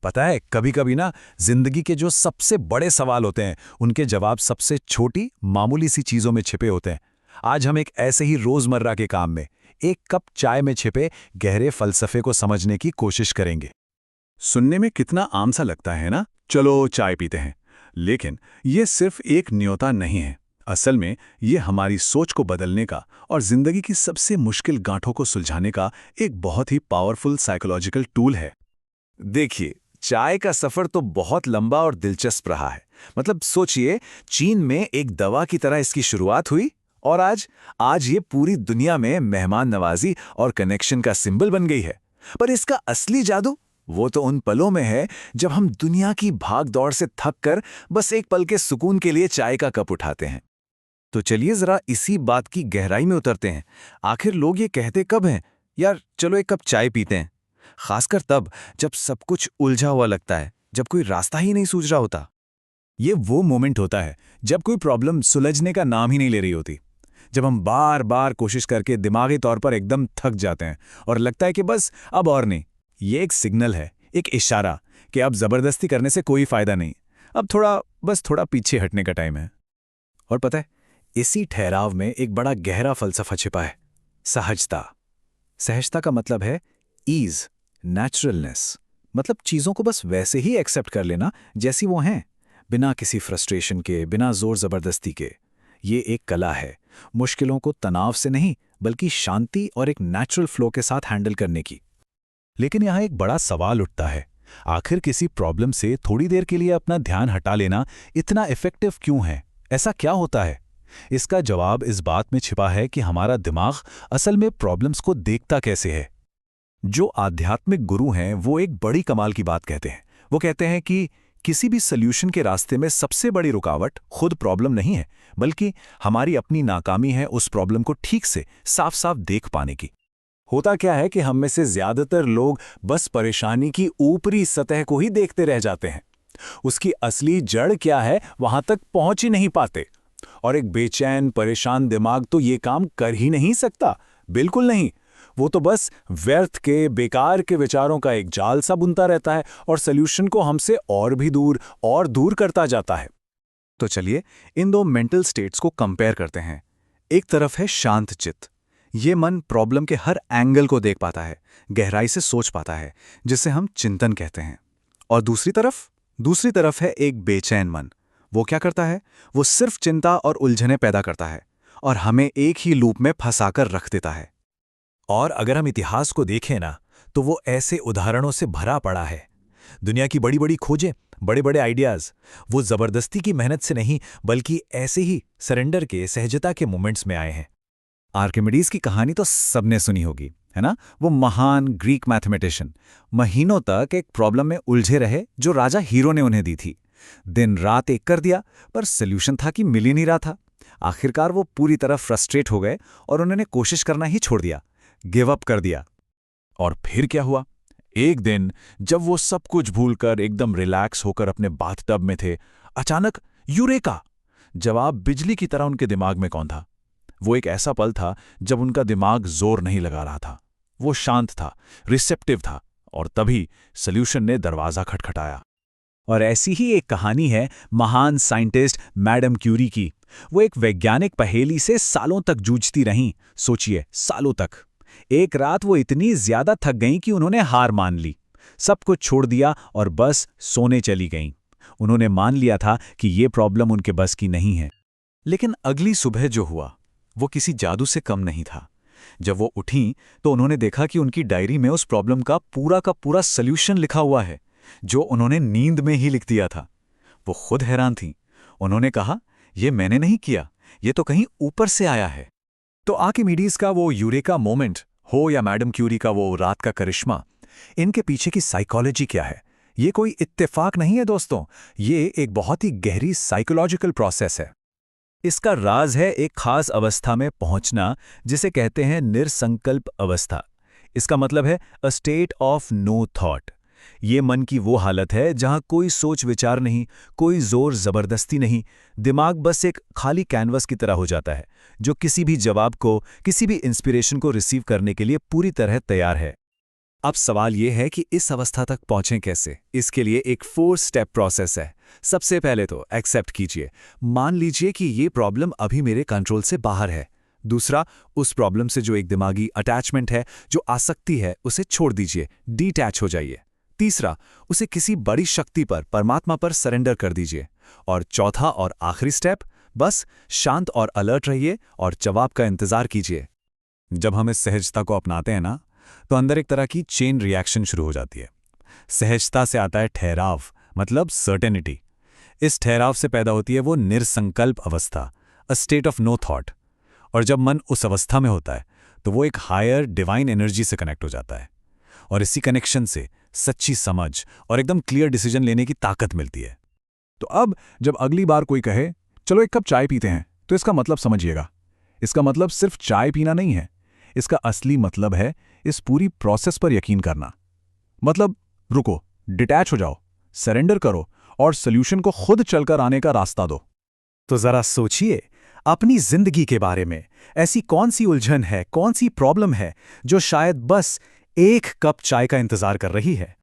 पता है, कभी कभी ना जिंदगी के जो सबसे बड़े सवाल होते हैं उनके जवाब सबसे छोटी मामूली सी चीजों में छिपे होते हैं। आज हम एक ऐसे ही रोजमर्रा के काम में, एक कप चाय में छिपे गहरे फलसफे को समझने की कोशिश करेंगे। सुनने में कितना आम सा लगता है ना, चलो चाय पीते हैं। लेकिन ये सिर्फ एक न्योता नहीं है। असल में ये हमारी सोच को बदलने का और जिंदगी की सबसे मुश्किल गांठों को सुलझाने का एक बहुत ही पावरफुल साइकोलॉजिकल टूल है। देखिए, चाय का सफर तो बहुत लंबा और दिलचस्प रहा है। मतलब सोचिए, चीन में एक दवा की तरह इसकी शुरुआत हुई और आज ये पूरी दुनिया में मेहमान नवाजी और कनेक्शन का सिंबल बन गई है। पर इसका असली जादू वो तो उन पलों में है जब हम दुनिया की भाग दौड़ से थक कर बस एक पल के सुकून के लिए चाय का कप उठाते हैं। तो चलिए जरा इसी बात की गहराई में उतरते हैं। आखिर लोग ये कहते कब हैं, यार चलो एक कप चाय पीते हैं? खासकर तब जब सब कुछ उलझा हुआ लगता है, जब कोई रास्ता ही नहीं सूझ रहा होता। ये वो मोमेंट होता है जब कोई प्रॉब्लम सुलझने का नाम ही नहीं ले रही होती, जब हम बार बार कोशिश करके दिमागी तौर पर एकदम थक जाते हैं और लगता है कि बस अब और नहीं। ये एक सिग्नल है, एक इशारा कि अब जबरदस्ती करने से कोई फायदा नहीं, अब बस थोड़ा पीछे हटने का टाइम है। और पता है, इसी ठहराव में एक बड़ा गहरा फलसफा छिपा है, सहजता। सहजता का मतलब है ईज, नेचुरलनेस। मतलब चीजों को बस वैसे ही एक्सेप्ट कर लेना जैसी वो हैं, बिना किसी फ्रस्ट्रेशन के, बिना जोर जबरदस्ती के। ये एक कला है, मुश्किलों को तनाव से नहीं बल्कि शांति और एक नेचुरल फ्लो के साथ हैंडल करने की। लेकिन यहां एक बड़ा सवाल उठता है, आखिर किसी प्रॉब्लम से थोड़ी देर के लिए अपना ध्यान हटा लेना इतना इफेक्टिव क्यों है? ऐसा क्या होता है? इसका जवाब इस बात में छिपा है कि हमारा दिमाग असल में प्रॉब्लम्स को देखता कैसे है। जो आध्यात्मिक गुरु हैं वो एक बड़ी कमाल की बात कहते हैं। वो कहते हैं कि किसी भी सल्यूशन के रास्ते में सबसे बड़ी रुकावट खुद प्रॉब्लम नहीं है, बल्कि हमारी अपनी नाकामी है उस प्रॉब्लम को ठीक से साफ साफ देख पाने की। होता क्या है कि हम में से ज्यादातर लोग बस परेशानी की ऊपरी सतह को ही देखते रह जाते हैं। उसकी असली जड़ क्या है वहां तक पहुंच ही नहीं पाते। और एक बेचैन परेशान दिमाग तो ये काम कर ही नहीं सकता, बिल्कुल नहीं। वो तो बस व्यर्थ के, बेकार के विचारों का एक जाल सा बुनता रहता है और सॉल्यूशन को हमसे और भी दूर और दूर करता जाता है। तो चलिए इन दो मेंटल स्टेट्स को कंपेयर करते हैं। एक तरफ है शांत चित्त। ये मन प्रॉब्लम के हर एंगल को देख पाता है, गहराई से सोच पाता है, जिसे हम चिंतन कहते हैं। और दूसरी तरफ है एक बेचैन मन। वो क्या करता है? वो सिर्फ चिंता और उलझने पैदा करता है और हमें एक ही लूप में फंसाकर रख देता है। और अगर हम इतिहास को देखें ना, तो वो ऐसे उदाहरणों से भरा पड़ा है। दुनिया की बड़ी बड़ी खोजें, बड़े बड़े आइडियाज, वो जबरदस्ती की मेहनत से नहीं बल्कि ऐसे ही सरेंडर के, सहजता के मोमेंट्स में आए हैं। आर्किमिडीज की कहानी तो सबने सुनी होगी, है ना? वो महान ग्रीक मैथमेटिशियन महीनों तक एक प्रॉब्लम में उलझे रहे जो राजा हीरो ने उन्हें दी थी। दिन रात एक कर दिया, पर सोल्यूशन था कि मिल ही नहीं रहा था। आखिरकार वो पूरी तरह फ्रस्ट्रेट हो गए और उन्होंने कोशिश करना ही छोड़ दिया, गिव अप कर दिया। और फिर क्या हुआ? एक दिन जब वो सब कुछ भूलकर एकदम रिलैक्स होकर अपने बाथटब में थे, अचानक यूरेका! जवाब बिजली की तरह उनके दिमाग में कौन था? वो एक ऐसा पल था जब उनका दिमाग जोर नहीं लगा रहा था, वो शांत था, रिसेप्टिव था, और तभी सॉल्यूशन ने दरवाजा खटखटाया। और ऐसी ही एक कहानी है महान साइंटिस्ट मैडम क्यूरी की। वो एक वैज्ञानिक पहेली से सालों तक जूझती रहीं। सोचिए, सालों तक। एक रात वो इतनी ज्यादा थक गईं कि उन्होंने हार मान ली, सब कुछ छोड़ दिया और बस सोने चली गईं। उन्होंने मान लिया था कि ये प्रॉब्लम उनके बस की नहीं है। लेकिन अगली सुबह जो हुआ वो किसी जादू से कम नहीं था। जब वो उठीं तो उन्होंने देखा कि उनकी डायरी में उस प्रॉब्लम का पूरा सॉल्यूशन लिखा हुआ है, जो उन्होंने नींद में ही लिख दिया था। वो खुद हैरान थीं। उन्होंने कहा, ये मैंने नहीं किया, ये तो कहीं ऊपर से आया है। तो आर्किमिडीज का वो यूरेका मोमेंट हो या मैडम क्यूरी का वो रात का करिश्मा, इनके पीछे की साइकोलॉजी क्या है? ये कोई इत्तेफाक नहीं है दोस्तों, ये एक बहुत ही गहरी साइकोलॉजिकल प्रोसेस है। इसका राज है एक खास अवस्था में पहुंचना, जिसे कहते हैं निरसंकल्प अवस्था। इसका मतलब है a state of no thought. ये मन की वो हालत है जहां कोई सोच विचार नहीं, कोई जोर जबरदस्ती नहीं। दिमाग बस एक खाली कैनवस की तरह हो जाता है, जो किसी भी जवाब को, किसी भी इंस्पिरेशन को रिसीव करने के लिए पूरी तरह तैयार है। अब सवाल ये है कि इस अवस्था तक पहुंचें कैसे। इसके लिए एक 4 स्टेप प्रोसेस है। सबसे पहले तो एक्सेप्ट कीजिए, मान लीजिए कि ये प्रॉब्लम अभी मेरे कंट्रोल से बाहर है। दूसरा, उस प्रॉब्लम से जो एक दिमागी अटैचमेंट है, जो आसक्ति है, उसे छोड़ दीजिए, डिटैच हो जाइए। तीसरा, उसे किसी बड़ी शक्ति पर, परमात्मा पर सरेंडर कर दीजिए। और चौथा और आखिरी स्टेप, बस शांत और अलर्ट रहिए और जवाब का इंतजार कीजिए। जब हम इस सहजता को अपनाते हैं ना, तो अंदर एक तरह की चेन रिएक्शन शुरू हो जाती है। सहजता से आता है ठहराव, मतलब सर्टेनिटी। इस ठहराव से पैदा होती है वो निरसंकल्प अवस्था, a state of no thought. और जब मन उस अवस्था में होता है तो वो एक हायर डिवाइन एनर्जी से कनेक्ट हो जाता है, और इसी कनेक्शन से सच्ची समझ और एकदम क्लियर डिसीजन लेने की ताकत मिलती है। तो अब जब अगली बार कोई कहे चलो एक कप चाय पीते हैं, तो इसका मतलब समझिएगा। इसका मतलब सिर्फ चाय पीना नहीं है। इसका असली मतलब है इस पूरी प्रोसेस पर यकीन करना। मतलब रुको, डिटैच हो जाओ, सरेंडर करो और सॉल्यूशन को खुद चलकर आने का रास्ता दो। तो जरा सोचिए अपनी जिंदगी के बारे में। ऐसी कौन सी उलझन है, कौन सी प्रॉब्लम है जो शायद बस एक कप चाय का इंतजार कर रही है?